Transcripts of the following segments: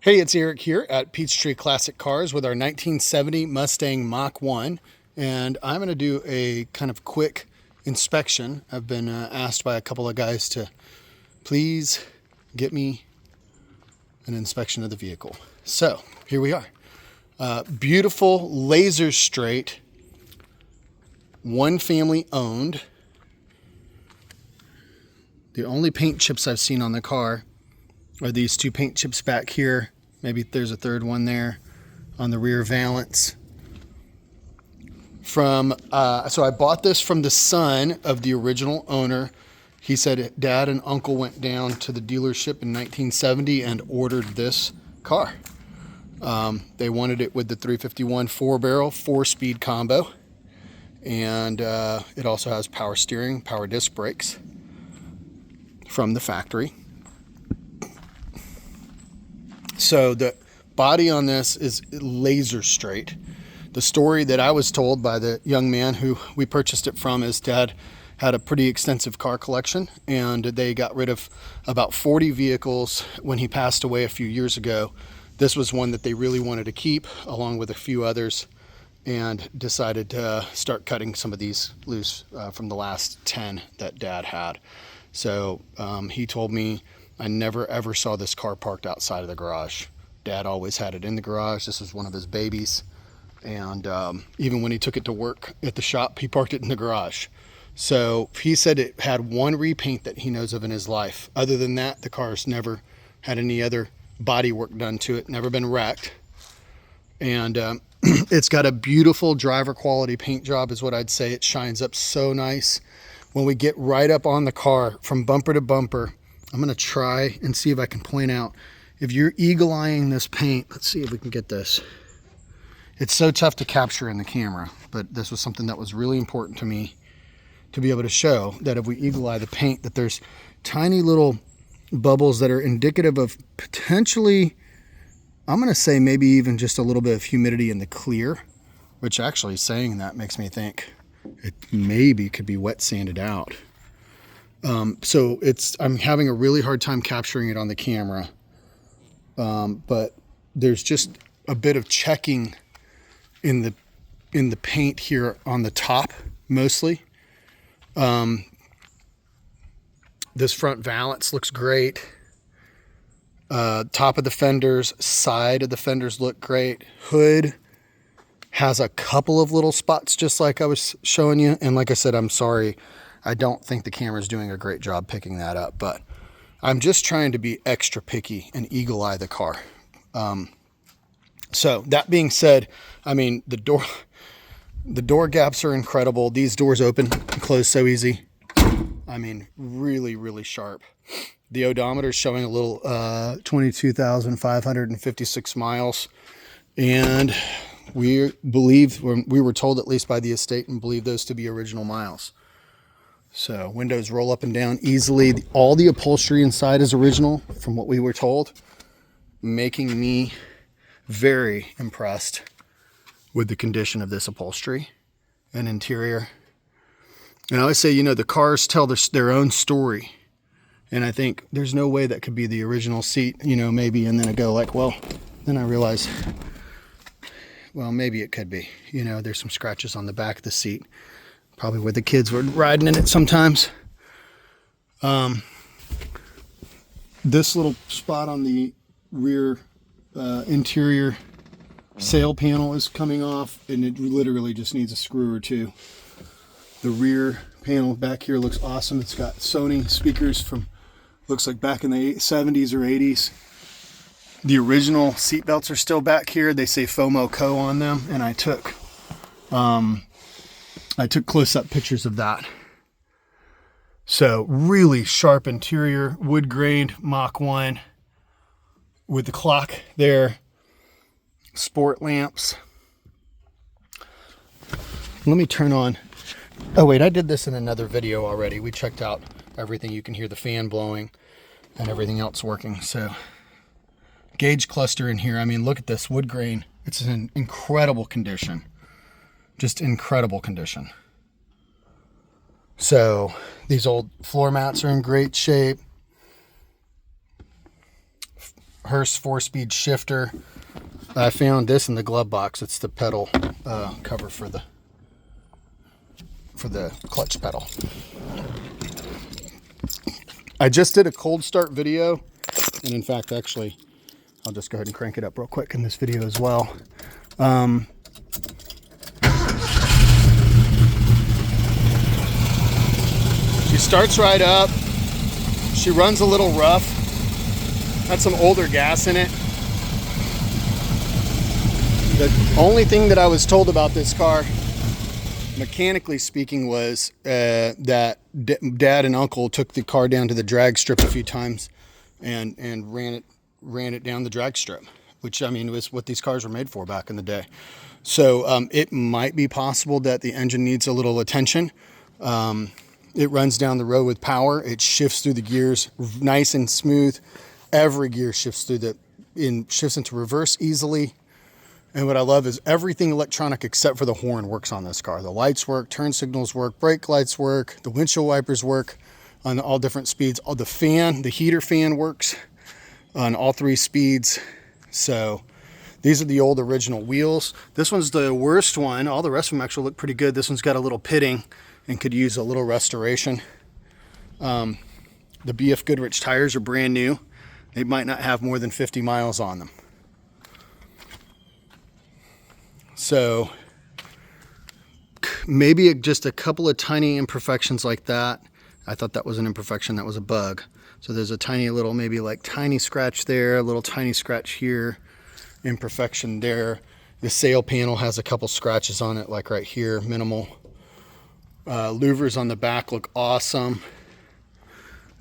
Hey, it's Eric here at Peachtree Classic Cars with our 1970 Mustang Mach 1, and I'm going to do a kind of quick inspection. I've been asked by a couple of guys to please get me an inspection of the vehicle. So here we are. Beautiful laser straight, one family owned. The only paint chips I've seen on the car are these two paint chips back here. Maybe there's a third one there on the rear valance. So I bought this from the son of the original owner. He said dad and uncle went down to the dealership in 1970 and ordered this car. They wanted it with the 351 4-barrel 4-speed combo. And it also has power steering, power disc brakes from the factory. So the body on this is laser straight. The story that I was told by the young man who we purchased it from is dad had a pretty extensive car collection, and they got rid of about 40 vehicles when he passed away a few years ago. This was one that they really wanted to keep, along with a few others, and decided to start cutting some of these loose from the last 10 that dad had. So he told me, I never ever saw this car parked outside of the garage. Dad always had it in the garage. This was one of his babies. And even when he took it to work at the shop, he parked it in the garage. So he said it had one repaint that he knows of in his life. Other than that, the car's never had any other body work done to it, never been wrecked. And it's got a beautiful driver quality paint job is what I'd say. It shines up so nice. When we get right up on the car from bumper to bumper, I'm going to try and see if I can point out. If you're eagle-eyeing this paint, let's see if we can get this. It's so tough to capture in the camera, but this was something that was really important to me to be able to show that if we eagle-eye the paint, that there's tiny little bubbles that are indicative of potentially, I'm going to say maybe even just a little bit of humidity in the clear, which actually saying that makes me think it maybe could be wet sanded out. So I'm having a really hard time capturing it on the camera. But there's just a bit of checking in the paint here on the top, mostly. This front valance looks great. Top of the fenders, side of the fenders look great. Hood has a couple of little spots just like I was showing you. And like I said, I'm sorry. I don't think the camera's doing a great job picking that up, but I'm just trying to be extra picky and eagle eye the car. So that being said, I mean, the door gaps are incredible. These doors open and close so easy. I mean, really, really sharp. The odometer is showing a little 22,556 miles. And we believe, we were told at least by the estate, and believe those to be original miles. So windows roll up and down easily. All the upholstery inside is original from what we were told, making me very impressed with the condition of this upholstery and interior. And I always say, the cars tell their own story. And I think there's no way that could be the original seat, maybe. And then I go like, well, then I realize, well, maybe it could be. There's some scratches on the back of the seat. Probably where the kids were riding in it sometimes. This little spot on the rear interior sail panel is coming off, and it literally just needs a screw or two. The rear panel back here looks awesome. It's got Sony speakers from, looks like back in the 70s or 80s. The original seat belts are still back here. They say FOMO Co on them, and I took close-up pictures of that. So really sharp interior, wood-grained Mach 1 with the clock there, sport lamps. Let me turn on. Oh wait, I did this in another video already. We checked out everything. You can hear the fan blowing and everything else working. So gauge cluster in here. I mean, look at this wood grain. It's in incredible condition. Just incredible condition. So these old floor mats are in great shape. Hurst 4-speed shifter. I found this in the glove box. It's the pedal cover for the clutch pedal. I just did a cold start video, and in fact, actually, I'll just go ahead and crank it up real quick in this video as well. She starts right up. She runs a little rough. Had some older gas in it. The only thing that I was told about this car, mechanically speaking, was that Dad and Uncle took the car down to the drag strip a few times and ran it down the drag strip, which, I mean, was what these cars were made for back in the day. So it might be possible that the engine needs a little attention. It runs down the road with power. It shifts through the gears nice and smooth. Every gear shifts into reverse easily. And what I love is everything electronic except for the horn works on this car. The lights work, turn signals work, brake lights work, the windshield wipers work on all different speeds. All the fan, the heater fan works on all 3 speeds. So these are the old original wheels. This one's the worst one. All the rest of them actually look pretty good. This one's got a little pitting and could use a little restoration. The BF Goodrich tires are brand new. They might not have more than 50 miles on them. So maybe just a couple of tiny imperfections like that. I thought that was an imperfection, that was a bug. So there's a tiny little, maybe like tiny scratch there, a little tiny scratch here, imperfection there. The sail panel has a couple scratches on it, like right here, minimal. Louvers on the back look awesome.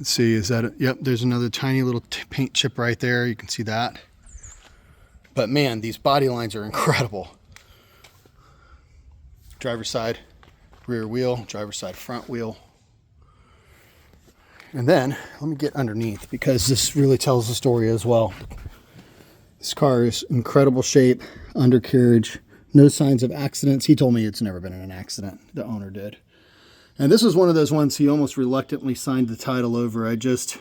Let's see, is that it? Yep, there's another tiny little paint chip right there. You can see that. But man, these body lines are incredible. Driver's side rear wheel, driver's side front wheel. And then let me get underneath, because this really tells the story as well. This car is incredible shape, undercarriage, no signs of accidents. He told me it's never been in an accident. The owner did. And this is one of those ones he almost reluctantly signed the title over. There's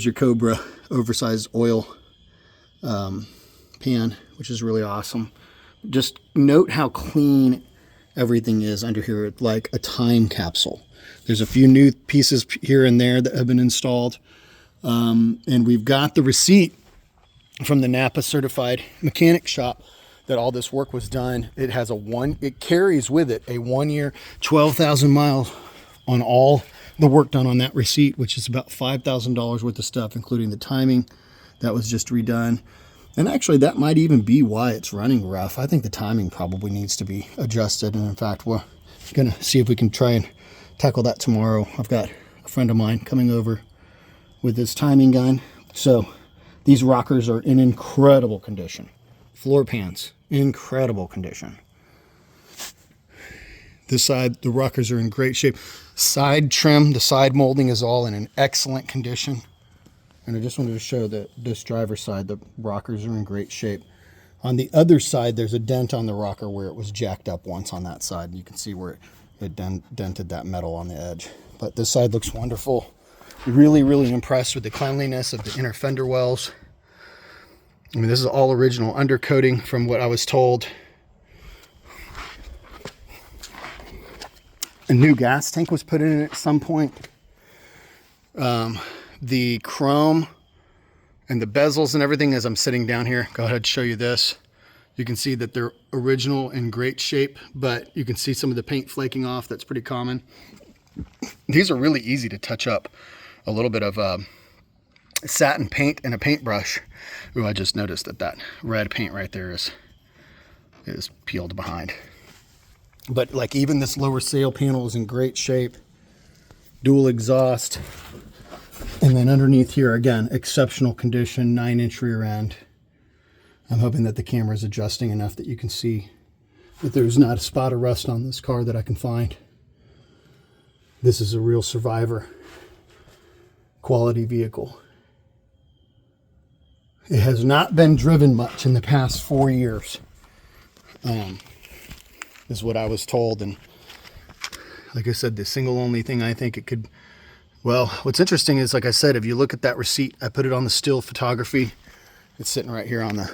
your Cobra oversized oil pan, which is really awesome. Just note how clean everything is under here, like a time capsule. There's a few new pieces here and there that have been installed. And we've got the receipt from the Napa certified mechanic shop that all this work was done. It has it carries with it a 1 year, 12,000 miles on all the work done on that receipt, which is about $5,000 worth of stuff, including the timing that was just redone. And actually, that might even be why it's running rough. I think the timing probably needs to be adjusted. And in fact, we're going to see if we can try and tackle that tomorrow. I've got a friend of mine coming over with this timing gun. So these rockers are in incredible condition. Floor pans, incredible condition. This side, the rockers are in great shape. Side trim, the side molding is all in an excellent condition. And I just wanted to show that this driver's side, the rockers are in great shape. On the other side, there's a dent on the rocker where it was jacked up once on that side. You can see where it dented that metal on the edge. But this side looks wonderful. Really, really impressed with the cleanliness of the inner fender wells. I mean, this is all original undercoating from what I was told. A new gas tank was put in at some point. The chrome and the bezels and everything, as I'm sitting down here, go ahead and show you this. You can see that they're original in great shape, but you can see some of the paint flaking off. That's pretty common. These are really easy to touch up. A little bit of satin paint and a paintbrush. Ooh, I just noticed that red paint right there is peeled behind. But like even this lower sail panel is in great shape. Dual exhaust. And then underneath here, again, exceptional condition, 9-inch rear end. I'm hoping that the camera is adjusting enough that you can see that there's not a spot of rust on this car that I can find. This is a real survivor quality vehicle. It has not been driven much in the past 4 years, is what I was told. And like I said, the single only thing I think it could Well, what's interesting is, like I said, if you look at that receipt, I put it on the still photography. It's sitting right here on the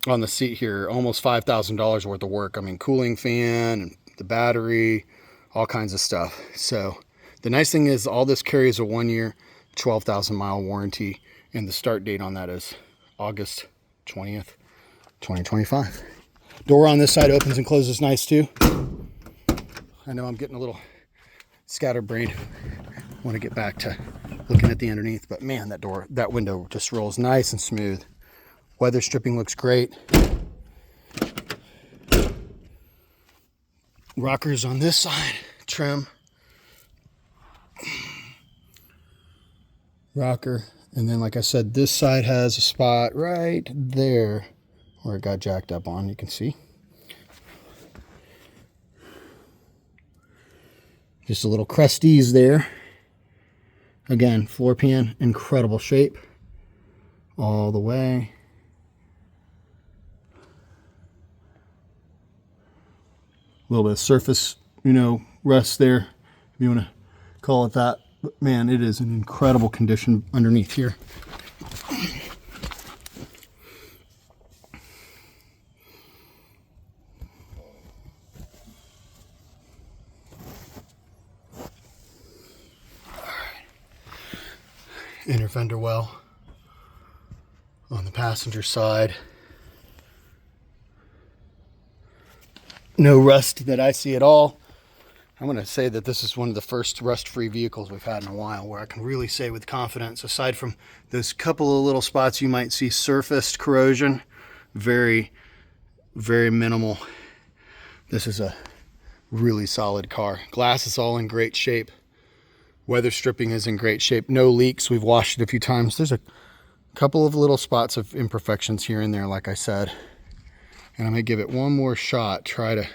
on the seat here. Almost $5,000 worth of work. I mean, cooling fan and the battery, all kinds of stuff. So the nice thing is all this carries a 1 year, 12,000 mile warranty, and the start date on that is August 20th, 2025. Door on this side opens and closes nice too. I know I'm getting a little scatterbrained. Want to get back to looking at the underneath, but man, that window just rolls nice and smooth. Weather stripping looks great. Rockers on this side, trim. Rocker, and then like I said, this side has a spot right there where it got jacked up on, you can see. Just a little crusties there. Again, floor pan, incredible shape all the way. A little bit of surface, rust there, if you want to call it that. But man, it is in incredible condition underneath here. Inner fender well on the passenger side. No rust that I see at all. I'm going to say that this is one of the first rust-free vehicles we've had in a while, where I can really say with confidence, aside from those couple of little spots you might see surfaced corrosion, very, very minimal. This is a really solid car. Glass is all in great shape. Weather stripping is in great shape. No leaks. We've washed it a few times. There's a couple of little spots of imperfections here and there, like I said. And I'm going to give it one more shot, try to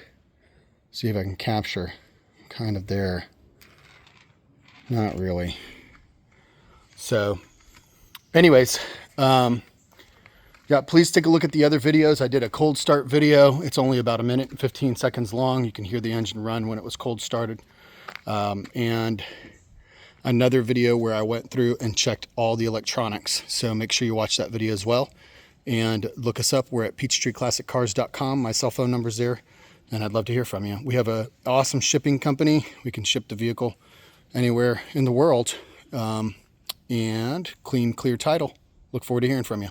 see if I can capture kind of there. Not really. So anyways, yeah, please take a look at the other videos. I did a cold start video. It's only about 1 minute and 15 seconds long. You can hear the engine run when it was cold started. And another video where I went through and checked all the electronics. So make sure you watch that video as well. And look us up. We're at PeachTreeClassicCars.com. My cell phone number's there, and I'd love to hear from you. We have an awesome shipping company. We can ship the vehicle anywhere in the world, and clean, clear title. Look forward to hearing from you.